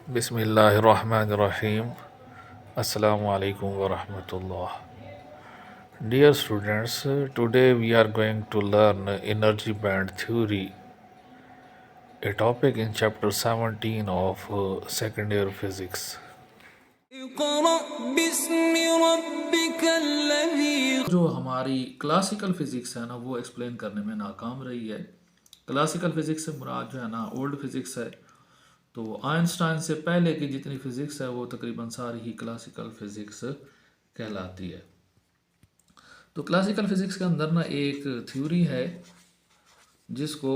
Bismillahirrahmanirrahim. Assalamu alaikum wa rahmatullah. Dear students, today we are going to learn energy band theory, a topic in chapter 17 of second year physics. जो हमारी classical physics है ना वो explain करने में नाकाम रही है। क्लासिकल फिजिक्स से मुराद जो है ना ओल्ड फिजिक्स है। तो आइंस्टाइन से पहले की जितनी फिजिक्स है वो तकरीबन सारी ही क्लासिकल फिजिक्स कहलाती है। तो क्लासिकल फिजिक्स के अंदर ना एक थ्योरी है जिसको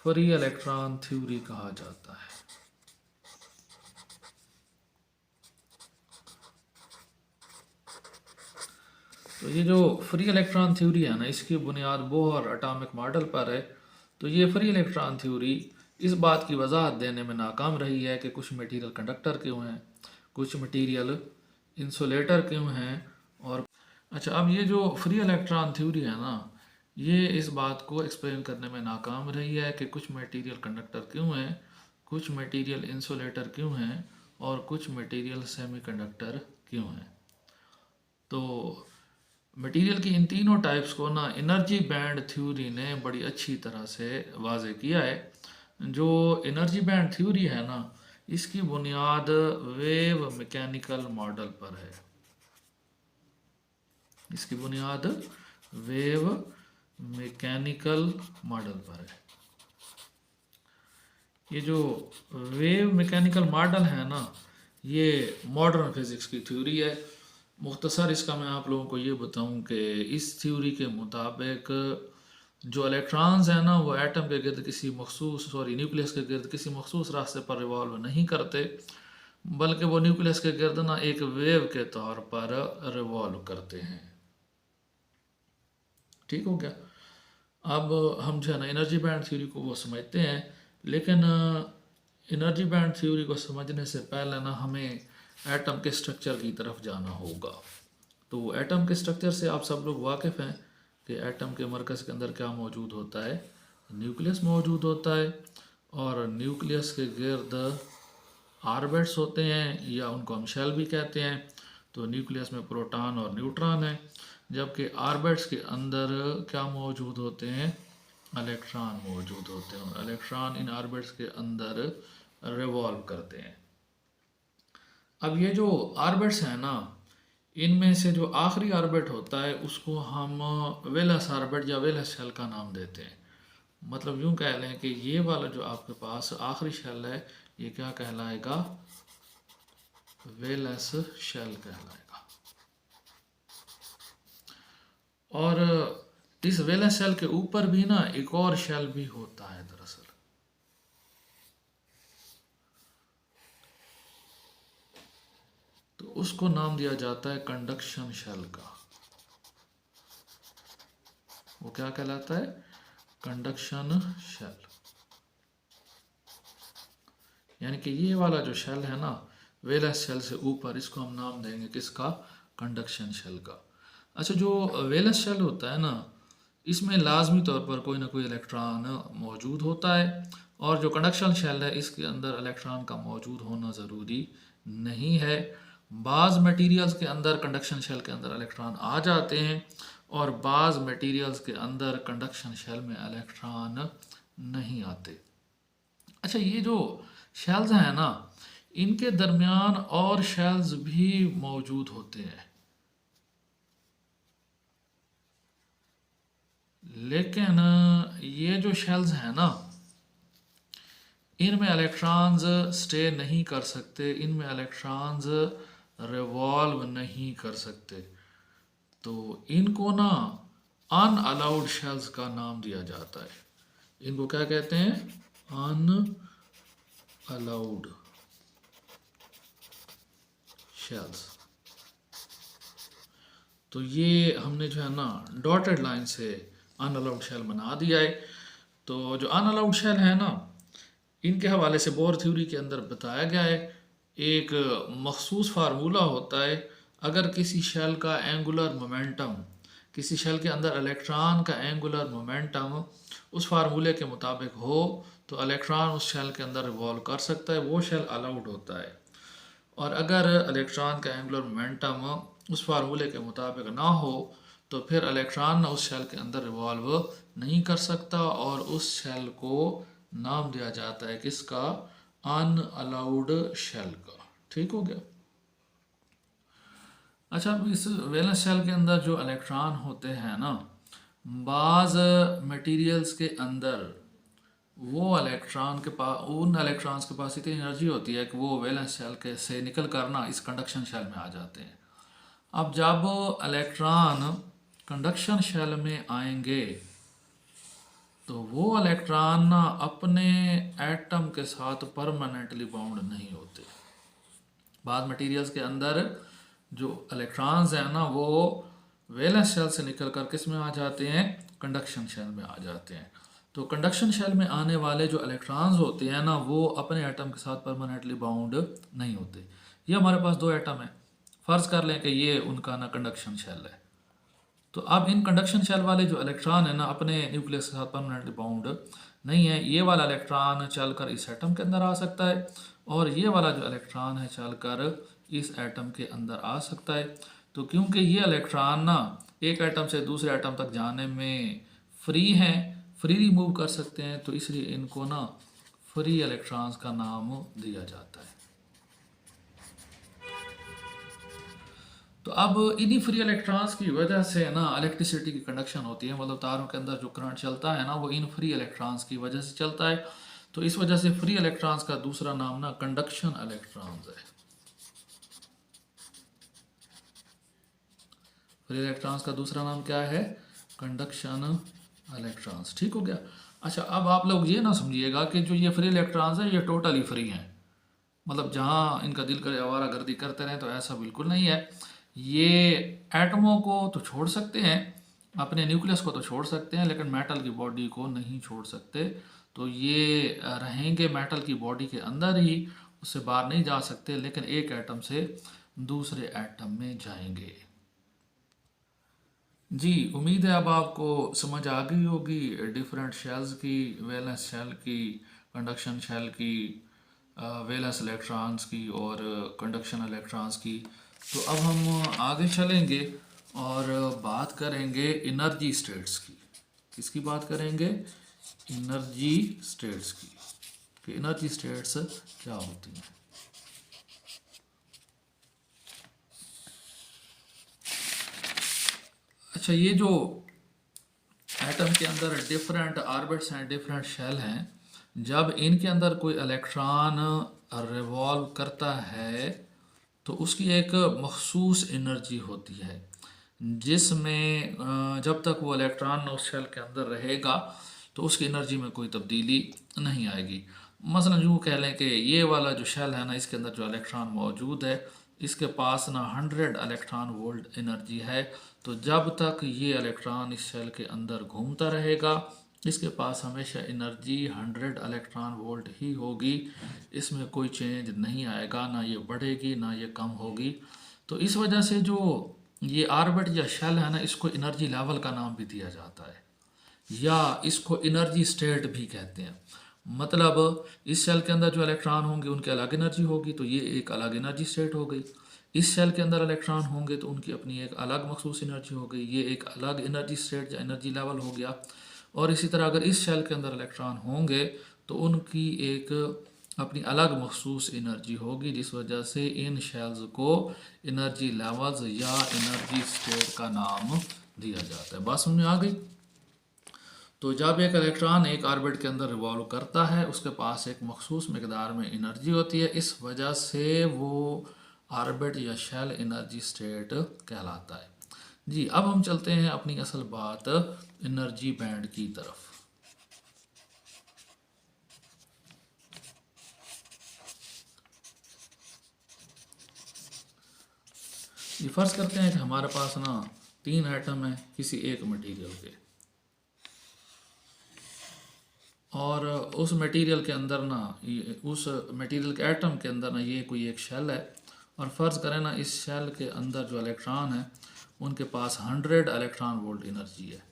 फ्री इलेक्ट्रॉन थ्योरी कहा जाता है। तो ये जो फ्री इलेक्ट्रॉन थ्योरी है ना इसकी बुनियाद बोहर एटॉमिक मॉडल पर है। तो ये फ्री इलेक्ट्रॉन थ्योरी इस बात की वजाहत देने में नाकाम रही है कि कुछ मटेरियल कंडक्टर क्यों हैं, कुछ मटेरियल इंसुलेटर क्यों हैं। और अच्छा, अब ये जो फ्री इलेक्ट्रॉन थ्योरी है ना ये इस बात को एक्सप्लेन करने में नाकाम रही है कि कुछ मटेरियल कंडक्टर क्यों हैं, कुछ मटेरियल इंसुलेटर क्यों हैं और कुछ मटेरियल सेमीकंडक्टर क्यों हैं। तो मटेरियल की इन तीनों टाइप्स को ना एनर्जी बैंड थ्योरी ने बड़ी अच्छी तरह से वाजे किया है। जो एनर्जी बैंड थ्योरी है ना इसकी बुनियाद वेव मैकेनिकल मॉडल पर है। इसकी बुनियाद वेव मैकेनिकल मॉडल पर है। ये जो वेव मैकेनिकल मॉडल है ना ये मॉडर्न फिजिक्स की थ्योरी है। मुख्तसर इसका मैं आप लोगों को ये बताऊं कि इस थ्योरी के मुताबिक जो इलेक्ट्रॉन्स हैं ना वो एटम के गिर्द किसी न्यूक्लियस के गिर्द किसी मखसूस रास्ते पर रिवॉल्व नहीं करते, बल्कि वो न्यूक्लियस के गिर्द ना एक वेव के तौर पर रिवॉल्व करते हैं। ठीक हो गया। अब हम जो है ना एनर्जी बैंड थ्योरी को वो समझते हैं, लेकिन एनर्जी बैंड थ्योरी को समझने से पहले ना हमें एटम के स्ट्रक्चर की तरफ जाना होगा। तो एटम के स्ट्रक्चर से आप सब लोग वाकिफ़ हैं कि एटम के मरकज़ के अंदर क्या मौजूद होता है, न्यूक्लियस मौजूद होता है और न्यूक्लियस के गिर्द ऑर्बिट्स होते हैं या उनको हम शेल भी कहते हैं। तो न्यूक्लियस में प्रोटॉन और न्यूट्रॉन है, जबकि ऑर्बिट्स के अंदर क्या मौजूद होते हैं, इलेक्ट्रॉन मौजूद होते हैं और इलेक्ट्रॉन इन ऑर्बिट्स के अंदर रिवॉल्व करते हैं। अब ये जो ऑर्बिट्स हैं ना इनमें से जो आखिरी ऑर्बिट होता है उसको हम वेलस ऑर्बिट या वेलस शेल का नाम देते हैं। मतलब यूं कह लें कि ये वाला जो आपके पास आखिरी शेल है ये क्या कहलाएगा, वेलस शेल कहलाएगा। और इस वेलस शेल के ऊपर भी ना एक और शेल भी होता है दरअसल। तो उसको नाम दिया जाता है कंडक्शन शेल का। वो क्या कहलाता है, कंडक्शन शेल। यानी कि ये वाला जो शेल है ना वेलस शेल से ऊपर, इसको हम नाम देंगे किसका, कंडक्शन शेल का। अच्छा, जो वेलस शेल होता है ना इसमें लाजमी तौर पर कोई ना कोई इलेक्ट्रॉन मौजूद होता है और जो कंडक्शन शेल है इसके अंदर इलेक्ट्रॉन का मौजूद होना ज़रूरी नहीं है। बाज़ मटेरियल्स के अंदर कंडक्शन शेल के अंदर इलेक्ट्रॉन आ जाते हैं और बाज़ मटेरियल्स के अंदर कंडक्शन शेल में इलेक्ट्रॉन नहीं आते। अच्छा, ये जो शेल्स हैं ना इनके दरमियान और शेल्स भी मौजूद होते हैं, लेकिन ये जो शेल्स हैं ना इनमें इलेक्ट्रॉन्स स्टे नहीं कर सकते, इनमें इलेक्ट्रॉन्स रिवॉल्व नहीं कर सकते। तो इनको ना अनअलाउड शेल्स का नाम दिया जाता है। इनको क्या कहते हैं, अनअलाउड शेल्स। तो ये हमने जो है ना डॉटेड लाइन से अनअलाउड शेल बना दिया है। तो जो अनअलाउड शेल है ना इनके हवाले से बोर थ्योरी के अंदर बताया गया है, एक मखसूस फार्मूला होता है। अगर किसी शेल का एंगुलर मोमेंटम, किसी शेल के अंदर इलेक्ट्रॉन का एंगुलर मोमेंटम उस फार्मूले के मुताबिक हो तो इलेक्ट्रॉन उस शेल के अंदर रिवॉल्व कर सकता है, वो शेल अलाउड होता है। और अगर इलेक्ट्रॉन का एंगुलर मोमेंटम उस फार्मूले के मुताबिक ना हो तो फिर इलेक्ट्रॉन उस शेल के अंदर रिवॉल्व नहीं कर सकता और उस शेल को नाम दिया जाता है किसका, अनअलाउड शेल का। ठीक हो गया। अच्छा, अब इस वैलेंस शेल के अंदर जो इलेक्ट्रॉन होते हैं ना, बाज़ मटेरियल्स के अंदर वो इलेक्ट्रॉन के पास, उन इलेक्ट्रॉन्स के पास इतनी एनर्जी होती है कि वो वैलेंस शेल के से निकल कर ना इस कंडक्शन शेल में आ जाते हैं। अब जब इलेक्ट्रॉन कंडक्शन शेल में आएंगे तो वो इलेक्ट्रॉन ना अपने एटम के साथ परमानेंटली बाउंड नहीं होते। बाद मटेरियल्स के अंदर जो इलेक्ट्रॉन्स हैं ना वो वैलेंस शेल से निकल कर किस में आ जाते हैं, कंडक्शन शेल में आ जाते हैं। तो कंडक्शन शेल में आने वाले जो इलेक्ट्रॉन्स होते हैं ना वो अपने एटम के साथ परमानेंटली बाउंड नहीं होते। ये हमारे पास दो एटम है, फ़र्ज़ कर लें कि ये उनका ना कंडक्शन शेल है। तो अब इन कंडक्शन शेल वाले जो इलेक्ट्रॉन है ना अपने न्यूक्लियस के साथ परमानेंटली बाउंड नहीं है। ये वाला इलेक्ट्रॉन चलकर इस एटम के अंदर आ सकता है और ये वाला जो इलेक्ट्रॉन है चलकर इस एटम के अंदर आ सकता है। तो क्योंकि ये इलेक्ट्रॉन ना एक एटम से दूसरे एटम तक जाने में फ्री हैं, फ्रीली मूव कर सकते हैं, तो इसलिए इनको ना फ्री इलेक्ट्रॉन्स का नाम दिया जाता है। तो अब इन्हीं फ्री इलेक्ट्रॉन्स की वजह से ना इलेक्ट्रिसिटी की कंडक्शन होती है, मतलब तारों के अंदर जो करंट चलता है ना वो इन फ्री इलेक्ट्रॉन्स की वजह से चलता है। तो इस वजह से फ्री इलेक्ट्रॉन्स का दूसरा नाम ना कंडक्शन इलेक्ट्रॉन्स है। फ्री इलेक्ट्रॉन्स का दूसरा नाम क्या है, कंडक्शन इलेक्ट्रॉन्स। ठीक हो गया। अच्छा, अब आप लोग ये ना समझिएगा कि जो ये फ्री इलेक्ट्रॉन्स है ये टोटली फ्री हैं, मतलब जहाँ इनका दिल करे आवारा गर्दी करते रहें, तो ऐसा बिल्कुल नहीं है। ये एटमों को तो छोड़ सकते हैं, अपने न्यूक्लियस को तो छोड़ सकते हैं, लेकिन मेटल की बॉडी को नहीं छोड़ सकते। तो ये रहेंगे मेटल की बॉडी के अंदर ही, उससे बाहर नहीं जा सकते, लेकिन एक एटम से दूसरे एटम में जाएंगे। जी, उम्मीद है अब आपको समझ आ गई होगी डिफरेंट शेल्स की, वैलेंस शेल की, कंडक्शन शेल की, वैलेंस इलेक्ट्रॉन्स की और कंडक्शन इलेक्ट्रॉन्स की। तो अब हम आगे चलेंगे और बात करेंगे एनर्जी स्टेट्स की। किसकी बात करेंगे, एनर्जी स्टेट्स की, कि एनर्जी स्टेट्स क्या होती हैं। अच्छा, ये जो एटम के अंदर डिफरेंट ऑर्बिट्स हैं, डिफरेंट शेल हैं, जब इनके अंदर कोई इलेक्ट्रॉन रिवॉल्व करता है तो उसकी एक मखसूस एनर्जी होती है, जिसमें जब तक वो इलेक्ट्रॉन उस शेल के अंदर रहेगा तो उसकी एनर्जी में कोई तब्दीली नहीं आएगी। मसलन यूँ कह लें कि ये वाला जो शेल है ना, इसके अंदर जो इलेक्ट्रॉन मौजूद है, इसके पास ना 100 इलेक्ट्रॉन वोल्ट एनर्जी है। तो जब तक ये इलेक्ट्रॉन इस शेल के अंदर घूमता रहेगा इसके पास हमेशा एनर्जी 100 इलेक्ट्रॉन वोल्ट ही होगी, इसमें कोई चेंज नहीं आएगा, ना ये बढ़ेगी ना ये कम होगी। तो इस वजह से जो ये ऑर्बिट या शेल है ना, इसको एनर्जी लेवल का नाम भी दिया जाता है, या इसको एनर्जी स्टेट भी कहते हैं। मतलब इस सेल के अंदर जो इलेक्ट्रॉन होंगे उनकी अलग एनर्जी होगी, तो ये एक अलग एनर्जी स्टेट हो गई। इस सेल के अंदर इलेक्ट्रॉन होंगे तो उनकी अपनी एक अलग मखसूस एनर्जी हो गई, ये एक अलग एनर्जी स्टेट या एनर्जी लेवल हो गया। और इसी तरह अगर इस सेल के अंदर इलेक्ट्रॉन होंगे तो उनकी एक अपनी अलग मखसूस एनर्जी होगी, जिस वजह से इन शेल्स को एनर्जी लेवल्स या एनर्जी स्टेट का नाम दिया जाता है। बात समझ में आ गई। तो जब एक इलेक्ट्रॉन एक ऑर्बिट के अंदर रिवॉल्व करता है उसके पास एक मखसूस मकदार में एनर्जी होती है, इस वजह से वो ऑर्बिट या शेल एनर्जी स्टेट कहलाता है। जी, अब हम चलते हैं अपनी असल बात एनर्जी बैंड की तरफ। ये फर्ज करते हैं कि हमारे पास ना 3 एटम है किसी एक मटेरियल के, और उस मटेरियल के अंदर ना उस मटेरियल के एटम के अंदर ना ये कोई एक शेल है, और फ़र्ज़ करें ना इस शेल के अंदर जो इलेक्ट्रॉन है उनके पास 100 इलेक्ट्रॉन वोल्ट एनर्जी है।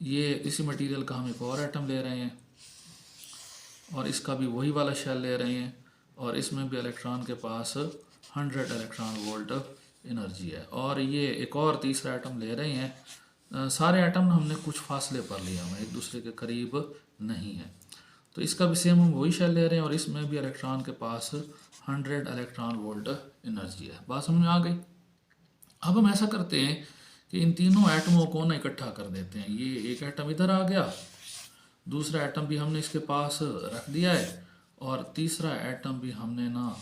ये इसी मटेरियल का हम एक और एटम ले रहे हैं, और इसका भी वही वाला शेल ले रहे हैं और इसमें भी इलेक्ट्रॉन के पास 100 इलेक्ट्रॉन वोल्ट एनर्जी है। और ये एक और तीसरा एटम ले रहे हैं। सारे एटम हमने कुछ फासले पर लिया हुआ है, एक दूसरे के करीब नहीं है। तो इसका भी सेम हम वही शेल ले रहे हैं और इसमें भी इलेक्ट्रॉन के पास 100 इलेक्ट्रॉन वोल्ट एनर्जी है। बात समझ में आ गई। अब हम ऐसा करते हैं कि इन तीनों एटमों को ना इकट्ठा कर देते हैं। ये एक एटम इधर आ गया, दूसरा एटम भी हमने इसके पास रख दिया है और तीसरा एटम भी हमने ना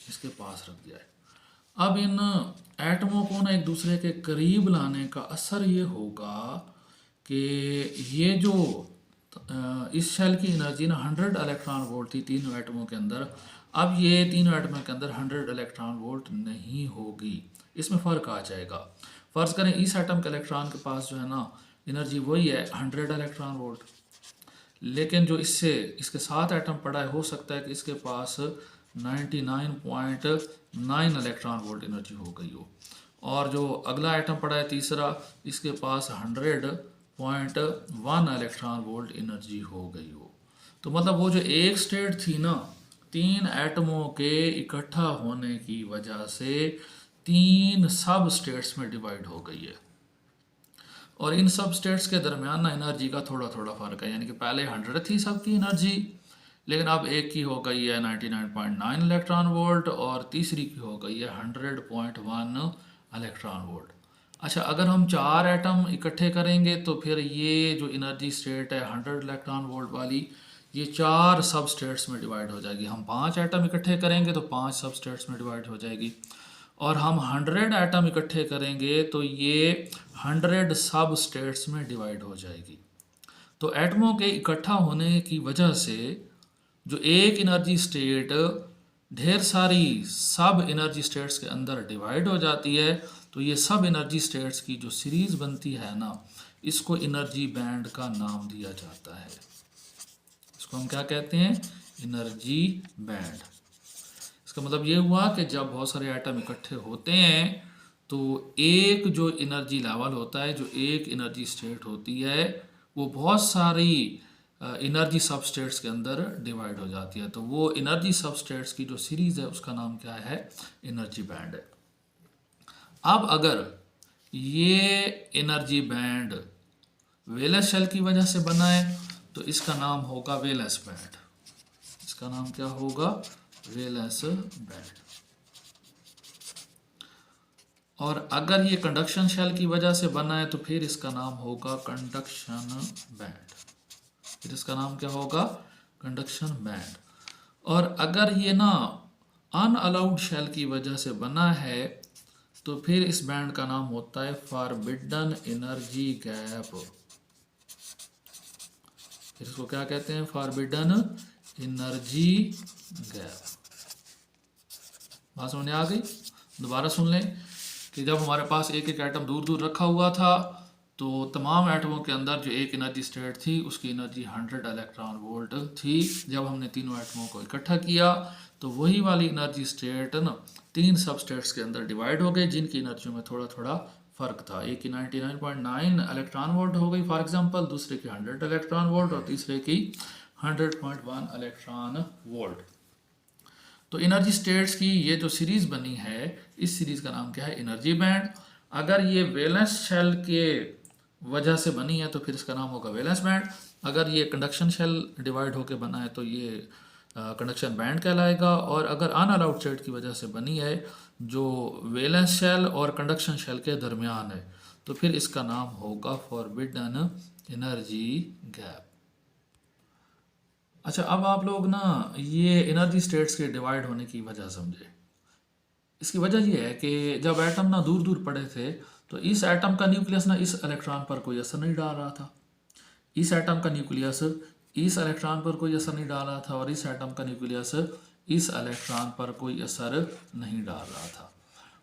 इसके पास रख दिया है। अब इन एटमों को ना एक दूसरे के करीब लाने का असर ये होगा कि ये जो इस शेल की एनर्जी ना 100 इलेक्ट्रॉन वोल्ट थी तीनों एटमों के अंदर, अब ये तीनों एटमों के अंदर 100 इलेक्ट्रॉन वोल्ट नहीं होगी, इसमें फ़र्क आ जाएगा। फ़र्ज़ करें इस एटम के इलेक्ट्रॉन के पास जो है ना एनर्जी वही है 100 इलेक्ट्रॉन वोल्ट, लेकिन जो इसके साथ एटम पड़ा है हो सकता है कि इसके पास 99.9 इलेक्ट्रॉन वोल्ट एनर्जी हो गई हो, और जो अगला एटम पड़ा है तीसरा, इसके पास 100.1 इलेक्ट्रॉन वोल्ट एनर्जी हो गई हो। तो मतलब वो जो एक स्टेट थी ना, तीन एटमों के इकट्ठा होने की वजह से तीन सब स्टेट्स में डिवाइड हो गई है। और इन सब स्टेट्स के दरमियान ना एनर्जी का थोड़ा थोड़ा फ़र्क है, यानी कि पहले 100 थी सबकी एनर्जी, लेकिन अब एक की हो गई है 99.9 इलेक्ट्रॉन वोल्ट और तीसरी की हो गई है 100.1 इलेक्ट्रॉन वोल्ट। अच्छा, अगर हम चार एटम इकट्ठे करेंगे तो फिर ये जो एनर्जी स्टेट है 100 इलेक्ट्रॉन वोल्ट वाली, ये चार सब स्टेट्स में डिवाइड हो जाएगी। हम पांच एटम इकट्ठे करेंगे तो पांच सब स्टेट्स में डिवाइड हो जाएगी, और हम 100 एटम इकट्ठे करेंगे तो ये 100 सब स्टेट्स में डिवाइड हो जाएगी। तो एटमों के इकट्ठा होने की वजह से जो एक एनर्जी स्टेट ढेर सारी सब एनर्जी स्टेट्स के अंदर डिवाइड हो जाती है, तो ये सब एनर्जी स्टेट्स की जो सीरीज़ बनती है ना, इसको एनर्जी बैंड का नाम दिया जाता है। इसको हम क्या कहते हैं? Energy band. इसका मतलब ये हुआ कि जब बहुत सारे एटम इकट्ठे होते हैं तो एक जो एनर्जी लेवल होता है, जो एक एनर्जी स्टेट होती है, वो बहुत सारी एनर्जी सबस्टेट्स के अंदर डिवाइड हो जाती है। तो वो एनर्जी सबस्टेट्स की जो सीरीज़ है उसका नाम क्या है? एनर्जी बैंड है। अब अगर ये एनर्जी बैंड वेलस शेल की वजह से बना है तो इसका नाम होगा वेलस बैंड। इसका नाम क्या होगा? Wallace band. और अगर ये कंडक्शन शेल की वजह से बना है तो फिर इसका नाम होगा कंडक्शन बैंड। फिर इसका नाम क्या होगा? Conduction band. और अगर ये ना अनअलाउड शेल की वजह से बना है तो फिर इस बैंड का नाम होता है फॉरबिडन एनर्जी गैप। फिर इसको क्या कहते हैं? Forbidden energy gap. बात समझ आ गई? दोबारा सुन लें कि जब हमारे पास एक एक एटम दूर दूर रखा हुआ था तो तमाम एटमों के अंदर जो एक एनर्जी स्टेट थी उसकी एनर्जी 100 इलेक्ट्रॉन वोल्ट थी। जब हमने तीनों एटमों को इकट्ठा किया तो वही वाली एनर्जी स्टेट ना तीन सब स्टेट्स के अंदर डिवाइड हो गई, जिनकी एनर्जी में थोड़ा थोड़ा फ़र्क था। एक की 99.9 इलेक्ट्रॉन वोल्ट हो गई फॉर एग्जांपल, दूसरे की 100 इलेक्ट्रॉन वोल्ट और तीसरे की 100.1 इलेक्ट्रॉन वोल्ट। तो एनर्जी स्टेट्स की ये जो सीरीज़ बनी है, इस सीरीज़ का नाम क्या है? Energy band. अगर ये वैलेंस शेल के वजह से बनी है तो फिर इसका नाम होगा वैलेंस बैंड। अगर ये कंडक्शन शेल डिवाइड होकर बना है तो ये कंडक्शन बैंड कहलाएगा। और अगर अनअलाउड स्टेट की वजह से बनी है जो वैलेंस शेल और कंडक्शन शेल के दरमियान है तो फिर इसका नाम होगा फॉरबिडन एनर्जी गैप। अच्छा, अब आप लोग ना ये एनर्जी स्टेट्स के डिवाइड होने की वजह समझे। इसकी वजह ये है कि जब एटम ना दूर दूर पड़े थे तो इस एटम का न्यूक्लियस ना इस इलेक्ट्रॉन पर कोई असर नहीं डाल रहा था, इस एटम का न्यूक्लियस इस इलेक्ट्रॉन पर कोई असर नहीं डाल रहा था, और इस एटम का न्यूक्लियस इस इलेक्ट्रॉन पर कोई असर नहीं डाल रहा था।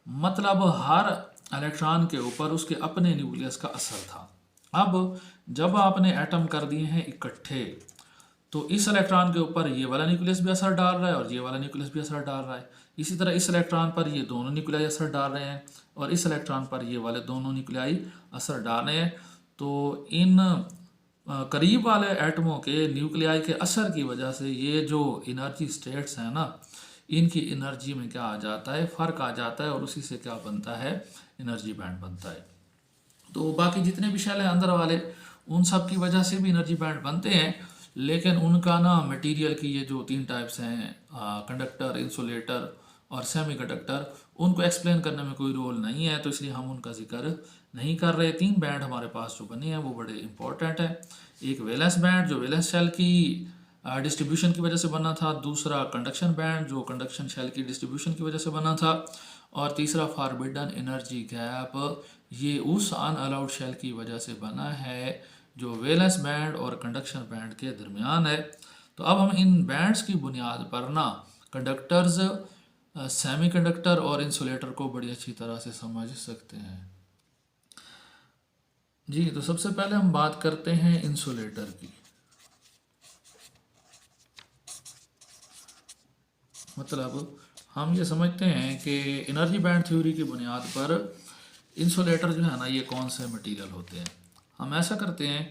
मतलब हर इलेक्ट्रॉन के ऊपर उसके अपने न्यूक्लियस का असर था। अब जब आपने एटम कर दिए हैं इकट्ठे तो इस इलेक्ट्रॉन के ऊपर ये वाला न्यूक्लियस भी असर डाल रहा है और ये वाला न्यूक्लियस भी असर डाल रहा है। इसी तरह इस इलेक्ट्रॉन पर ये दोनों न्यूक्लियाई असर डाल रहे हैं और इस इलेक्ट्रॉन पर ये वाले दोनों न्यूक्लियाई असर डाल रहे हैं। तो इन करीब वाले एटमों के न्यूक्लियाई के असर की वजह से ये जो एनर्जी स्टेट्स हैं ना, इनकी एनर्जी में क्या आ जाता है, फ़र्क आ जाता है, और उसी से क्या बनता है, एनर्जी बैंड बनता है। तो बाकी जितने भी शैल हैं अंदर वाले, उन सब की वजह से भी एनर्जी बैंड बनते हैं, लेकिन उनका ना मटेरियल की ये जो 3 टाइप्स हैं, कंडक्टर, इंसुलेटर और सेमी कंडक्टर, उनको एक्सप्लेन करने में कोई रोल नहीं है, तो इसलिए हम उनका जिक्र नहीं कर रहे। 3 बैंड हमारे पास जो बने हैं वो बड़े इंपॉर्टेंट है। एक वैलेंस बैंड जो वैलेंस शेल की डिस्ट्रीब्यूशन की वजह से बना था, दूसरा कंडक्शन बैंड जो कंडक्शन शेल की डिस्ट्रीब्यूशन की वजह से बना था, और तीसरा फॉरबिडन एनर्जी गैप, ये उस अनअलाउड शेल की वजह से बना है जो वैलेंस बैंड और कंडक्शन बैंड के दरमियान है। तो अब हम इन बैंड्स की बुनियाद पर ना कंडक्टर्स, सेमी कंडक्टर और इंसुलेटर को बड़ी अच्छी तरह से समझ सकते हैं। जी, तो सबसे पहले हम बात करते हैं इंसुलेटर की। मतलब हम ये समझते हैं कि एनर्जी बैंड थ्योरी की बुनियाद पर इंसुलेटर जो है ना, ये कौन से मटेरियल होते हैं। हम ऐसा करते हैं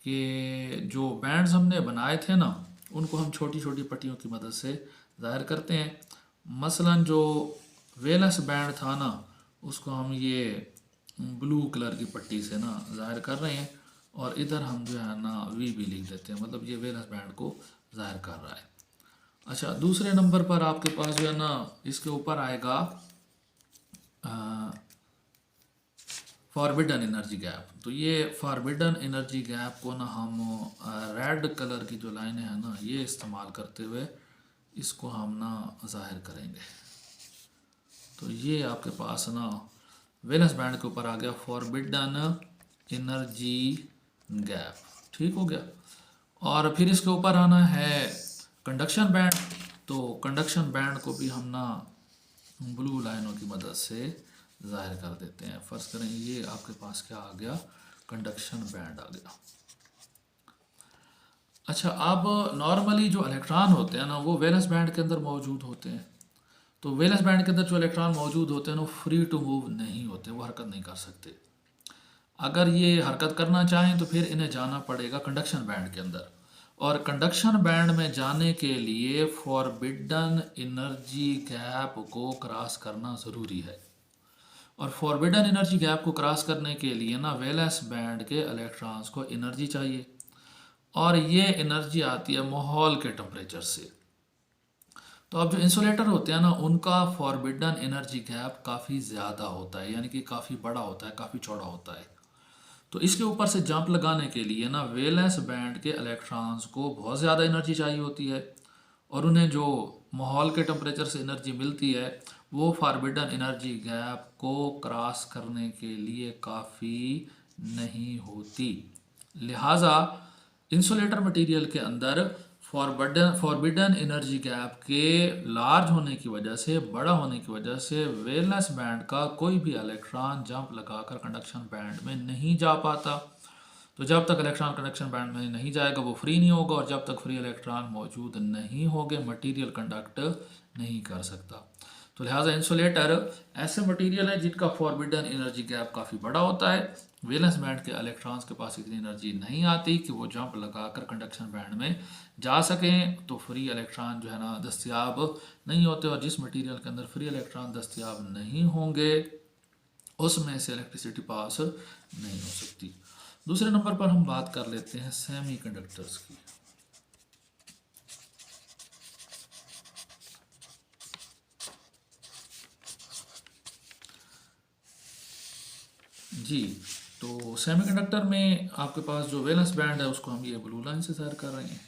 कि जो बैंड्स हमने बनाए थे ना, उनको हम छोटी छोटी पट्टियों की मदद से ज़ाहिर करते हैं। मसलन जो वेलस बैंड था ना, उसको हम ये ब्लू कलर की पट्टी से ना ज़ाहिर कर रहे हैं, और इधर हम जो है ना वी भी लिख देते हैं, मतलब ये वेलस बैंड को ज़ाहिर कर रहा है। अच्छा, दूसरे नंबर पर आपके पास जो है ना, इसके ऊपर आएगा फॉरबिडन एनर्जी गैप। तो ये फॉरबिडन एनर्जी गैप को ना हम रेड कलर की जो लाइनें हैं ना, ये इस्तेमाल करते हुए इसको हम ना ज़ाहिर करेंगे। तो ये आपके पास ना वेलेंस बैंड के ऊपर आ गया फॉरबिडन एनर्जी गैप, ठीक हो गया। और फिर इसके ऊपर आना है कंडक्शन बैंड। तो कंडक्शन बैंड को भी हम ना ब्लू लाइनों की मदद से ज़ाहिर कर देते हैं। फ़र्ज़ करें ये आपके पास क्या आ गया, कंडक्शन बैंड आ गया। अच्छा, अब नॉर्मली जो इलेक्ट्रॉन होते हैं ना, वो वैलेंस बैंड के अंदर मौजूद होते हैं। तो वैलेंस बैंड के अंदर जो इलेक्ट्रॉन मौजूद होते हैं वो फ्री टू मूव नहीं होते, वो हरकत नहीं कर सकते। अगर ये हरकत करना चाहें तो फिर इन्हें जाना पड़ेगा कंडक्शन बैंड के अंदर, और कंडक्शन बैंड में जाने के लिए फॉरबिडन एनर्जी गैप को क्रॉस करना ज़रूरी है। और फॉरबिडन एनर्जी गैप को क्रॉस करने के लिए ना वैलेंस बैंड के इलेक्ट्रॉन्स को एनर्जी चाहिए, और ये एनर्जी आती है माहौल के टेम्परेचर से। तो अब जो इंसुलेटर होते हैं ना, उनका फॉरबिडन एनर्जी गैप काफ़ी ज़्यादा होता है, यानी कि काफ़ी बड़ा होता है, काफ़ी चौड़ा होता है। तो इसके ऊपर से जंप लगाने के लिए ना वैलेंस बैंड के इलेक्ट्रॉन्स को बहुत ज़्यादा एनर्जी चाहिए होती है, और उन्हें जो माहौल के टेम्परेचर से एनर्जी मिलती है वो फॉरबिडन एनर्जी गैप को क्रॉस करने के लिए काफ़ी नहीं होती। लिहाजा इंसुलेटर मटेरियल के अंदर फॉरबिडन एनर्जी गैप के लार्ज होने की वजह से, बड़ा होने की वजह से वैलेंस बैंड का कोई भी इलेक्ट्रॉन जंप लगाकर कंडक्शन बैंड में नहीं जा पाता। तो जब तक इलेक्ट्रॉन कंडक्शन बैंड में नहीं जाएगा वो फ्री नहीं होगा, और जब तक फ्री इलेक्ट्रॉन मौजूद नहीं होंगे मटेरियल कंडक्ट नहीं कर सकता। तो लिहाजा इंसुलेटर ऐसे मटेरियल है जिनका फॉरबिडन एनर्जी गैप काफ़ी बड़ा होता है। वैलेंस बैंड के इलेक्ट्रॉन्स के पास इतनी एनर्जी नहीं आती कि वो जंप लगाकर कंडक्शन बैंड में जा सकें, तो फ्री इलेक्ट्रॉन जो है ना दस्तयाब नहीं होते, और जिस मटेरियल के अंदर फ्री इलेक्ट्रॉन दस्तयाब नहीं होंगे उसमें से इलेक्ट्रिसिटी पास नहीं हो सकती। दूसरे नंबर पर हम बात कर लेते हैं सेमी कंडक्टर्स की। जी, तो सेमीकंडक्टर में आपके पास जो वैलेंस बैंड है उसको हम ये ब्लू लाइन से ज़ाहिर कर रहे हैं।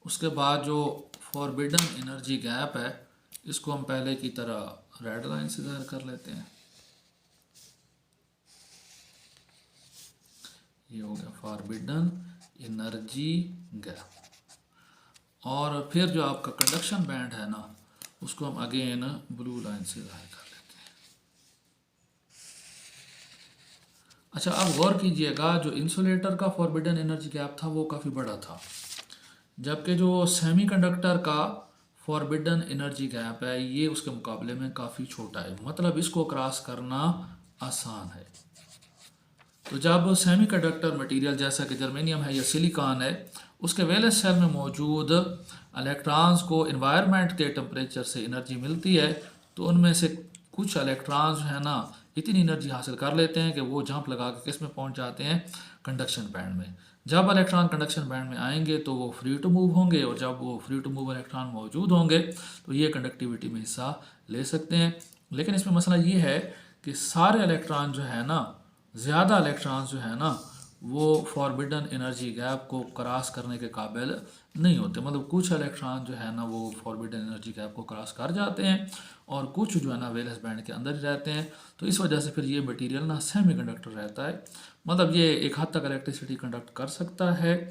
उसके बाद जो फॉरबिडन एनर्जी गैप है इसको हम पहले की तरह रेड लाइन से ज़ाहिर कर लेते हैं। ये हो गया फॉरबिडन एनर्जी गैप। और फिर जो आपका कंडक्शन बैंड है ना, उसको हम अगेन ब्लू लाइन से ज़ाहिर कर लेते हैं। अच्छा, अब गौर कीजिएगा, जो इंसुलेटर का फॉरबिडन एनर्जी गैप था वो काफ़ी बड़ा था, जबकि जो सेमीकंडक्टर का फॉरबिडन एनर्जी गैप है ये उसके मुकाबले में काफ़ी छोटा है। मतलब इसको क्रॉस करना आसान है। तो जब सेमीकंडक्टर मटेरियल जैसा कि जर्मेनियम है या सिलिकॉन है, उसके वैलेंस शेल में मौजूद इलेक्ट्रॉन्स को इन्वायरमेंट के टेम्परेचर से एनर्जी मिलती है, तो उनमें से कुछ इलेक्ट्रॉन्स है ना इतनी एनर्जी हासिल कर लेते हैं कि वो जंप लगा के किस में पहुंच जाते हैं, कंडक्शन बैंड में। जब इलेक्ट्रॉन कंडक्शन बैंड में आएंगे तो वो फ्री टू मूव होंगे, और जब वो फ्री टू मूव इलेक्ट्रॉन मौजूद होंगे तो ये कंडक्टिविटी में हिस्सा ले सकते हैं। लेकिन इसमें मसला ये है कि सारे इलेक्ट्रॉन जो है ना, ज़्यादा इलेक्ट्रॉन्स जो है ना, वो फॉरबिडन एनर्जी गैप को क्रॉस करने के काबिल नहीं होते। मतलब कुछ इलेक्ट्रॉन जो है ना वो फॉरबिडन एनर्जी गैप को क्रॉस कर जाते हैं, और कुछ जो है ना वैलेंस बैंड के अंदर ही रहते हैं। तो इस वजह से फिर ये मटेरियल ना सेमीकंडक्टर रहता है। मतलब ये एक हद तक इलेक्ट्रिसिटी कंडक्ट कर सकता है,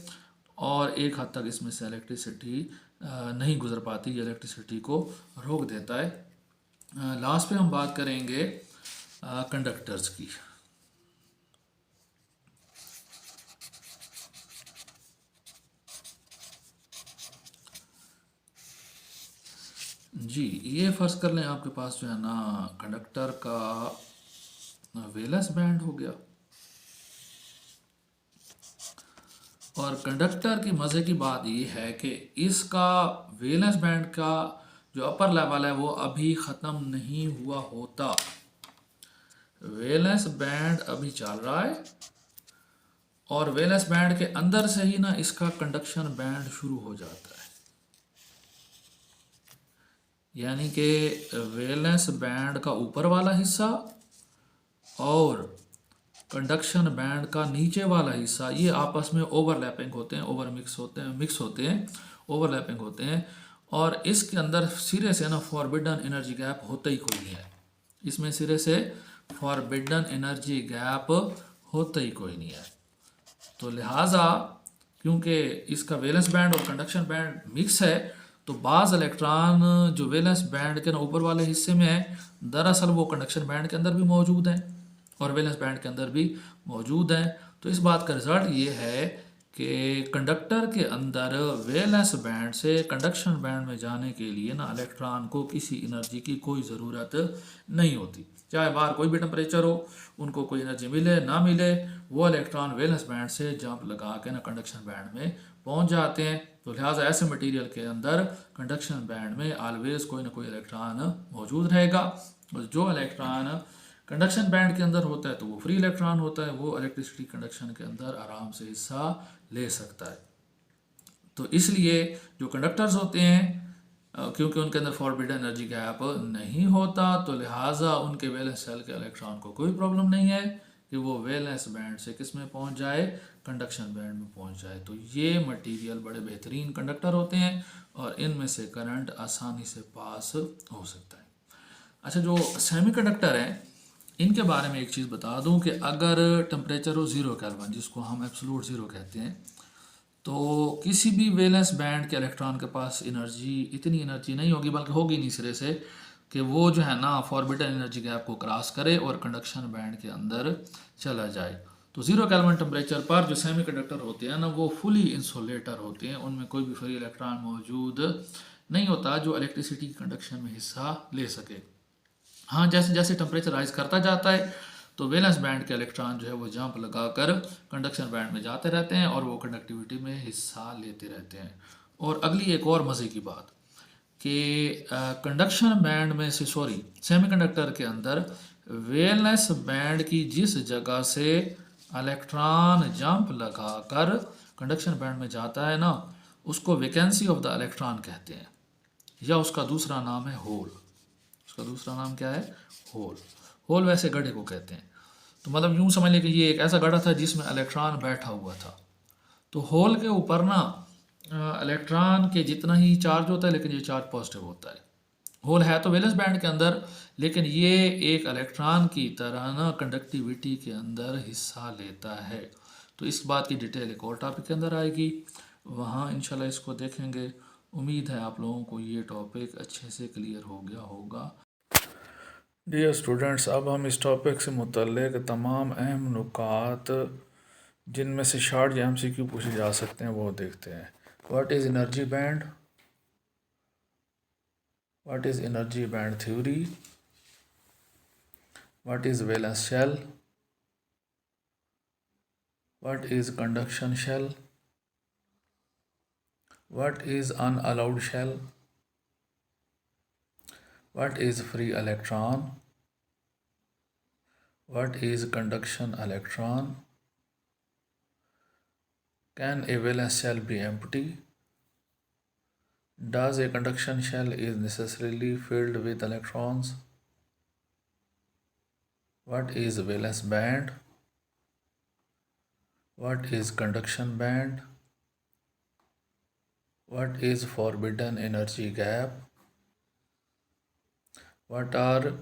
और एक हद तक इसमें से इलेक्ट्रिसिटी नहीं गुजर पाती, ये इलेक्ट्रिसिटी को रोक देता है। लास्ट पे हम बात करेंगे कंडक्टर्स की। जी, ये फ़र्ज़ कर लें आपके पास जो है ना कंडक्टर का वैलेंस बैंड हो गया, और कंडक्टर की मज़े की बात ये है कि इसका वैलेंस बैंड का जो अपर लेवल है वो अभी ख़त्म नहीं हुआ होता। वैलेंस बैंड अभी चल रहा है, और वैलेंस बैंड के अंदर से ही ना इसका कंडक्शन बैंड शुरू हो जाता है। यानी कि वैलेंस बैंड का ऊपर वाला हिस्सा और कंडक्शन बैंड का नीचे वाला हिस्सा ये आपस में ओवरलैपिंग होते हैं, ओवरलैपिंग होते हैं, और इसके अंदर सिरे से ना फॉरबिडन एनर्जी गैप होता ही कोई नहीं है। इसमें सिरे से फॉरबिडन एनर्जी गैप होता ही कोई नहीं है। तो लिहाजा क्योंकि इसका वैलेंस बैंड और कंडक्शन बैंड मिक्स है, तो बाज़ इलेक्ट्रॉन जो वैलेंस बैंड के ना ऊपर वाले हिस्से में है, दरअसल वो कंडक्शन बैंड के अंदर भी मौजूद हैं और वैलेंस बैंड के अंदर भी मौजूद हैं। तो इस बात का रिजल्ट ये है कि कंडक्टर के अंदर वैलेंस बैंड से कंडक्शन बैंड में जाने के लिए ना इलेक्ट्रॉन को किसी एनर्जी की कोई ज़रूरत नहीं होती। चाहे बाहर कोई भी टेम्परेचर हो, उनको कोई एनर्जी मिले ना मिले, वो इलेक्ट्रॉन वैलेंस बैंड से जंप लगा के ना कंडक्शन बैंड में पहुंच जाते हैं। तो लिहाजा ऐसे मटेरियल के अंदर कंडक्शन बैंड में ऑलवेज कोई ना कोई इलेक्ट्रॉन मौजूद रहेगा, और जो इलेक्ट्रॉन कंडक्शन बैंड के अंदर होता है तो वो फ्री इलेक्ट्रॉन होता है, वो इलेक्ट्रिसिटी कंडक्शन के अंदर आराम से हिस्सा ले सकता है। तो इसलिए जो कंडक्टर्स होते हैं, क्योंकि उनके अंदर फॉरबिडन एनर्जी गैप नहीं होता, तो लिहाजा उनके वैलेंस शेल के इलेक्ट्रॉन को कोई प्रॉब्लम नहीं है कि वो वैलेंस बैंड से किस में पहुंच जाए, कंडक्शन बैंड में पहुंच जाए। तो ये मटेरियल बड़े बेहतरीन कंडक्टर होते हैं, और इनमें से करंट आसानी से पास हो सकता है। अच्छा, जो सेमीकंडक्टर हैं इनके बारे में एक चीज़ बता दूं कि अगर टेम्परेचर हो 0 केल्विन, जिसको हम एब्सोल्यूट ज़ीरो कहते हैं, तो किसी भी वैलेंस बैंड के इलेक्ट्रॉन के पास इतनी एनर्जी नहीं होगी, बल्कि होगी नहीं सिरे से, कि वो जो है ना फॉरबिडन एनर्जी गैप को क्रॉस करे और कंडक्शन बैंड के अंदर चला जाए। तो 0 केल्विन टेम्परेचर पर जो सेमीकंडक्टर होते हैं ना वो फुली इंसुलेटर होते हैं, उनमें कोई भी फ्री इलेक्ट्रॉन मौजूद नहीं होता जो इलेक्ट्रिसिटी कंडक्शन में हिस्सा ले सके। हाँ, जैसे जैसे टेम्परेचर राइज करता जाता है तो वैलेंस बैंड के इलेक्ट्रॉन जो है वो जंप लगाकर कंडक्शन बैंड में जाते रहते हैं, और वो कंडक्टिविटी में हिस्सा लेते रहते हैं। और अगली एक और मज़े की बात कि कंडक्शन बैंड में से सेमीकंडक्टर के अंदर वैलेंस बैंड की जिस जगह से इलेक्ट्रॉन जंप लगाकर कंडक्शन बैंड में जाता है ना, उसको वैकेंसी ऑफ द इलेक्ट्रॉन कहते हैं, या उसका दूसरा नाम है होल। उसका दूसरा नाम क्या है? होल। होल वैसे गड्ढे को कहते हैं। तो मतलब यूं समझ लें कि ये एक ऐसा गड्ढा था जिसमें इलेक्ट्रॉन बैठा हुआ था। तो होल के ऊपर ना इलेक्ट्रॉन के जितना ही चार्ज होता है, लेकिन ये चार्ज पॉजिटिव होता है। होल है तो वैलेंस बैंड के अंदर, लेकिन ये एक इलेक्ट्रॉन की तरह ना कंडक्टिविटी के अंदर हिस्सा लेता है। तो इस बात की डिटेल एक और टॉपिक के अंदर आएगी, वहाँ इंशाल्लाह इसको देखेंगे। उम्मीद है आप लोगों को ये टॉपिक अच्छे से क्लियर हो गया होगा। डियर स्टूडेंट्स, अब हम इस टॉपिक से मुतल्लिक तमाम अहम नुकात जिनमें से शॉर्ट या MCQ पूछे जा सकते हैं वो देखते हैं। What is energy band? What is energy band theory? What is valence shell? What is conduction shell? What is unallowed shell? What is free electron? What is conduction electron? Can a valence shell be empty? Does a conduction shell is necessarily filled with electrons? What is valence band? What is conduction band? What is forbidden energy gap? What are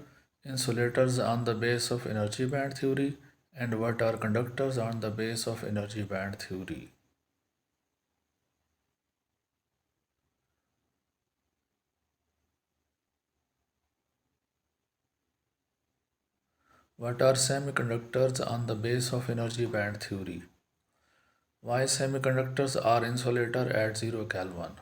insulators on the base of energy band theory? And what are conductors on the base of energy band theory? What are semiconductors on the base of energy band theory? Why semiconductors are insulator at 0 Kelvin?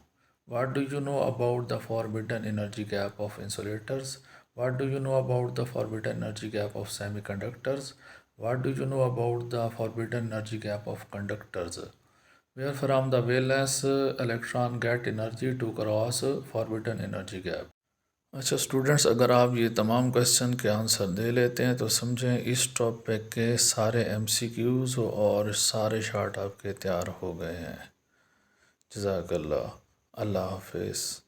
What do you know about the forbidden energy gap of insulators? What do you know about the forbidden energy gap of semiconductors? What do you know about the forbidden energy gap of conductors? Where from the valence electron get energy to cross forbidden energy gap? अच्छा students, अगर आप ये तमाम question के answer दे लेते हैं तो समझें इस टॉपिक के सारे एमसीक्यूज़ और सारे शार्ट आपके तैयार हो गए हैं। जज़ाकल्लाह। अल्लाह हाफिज़।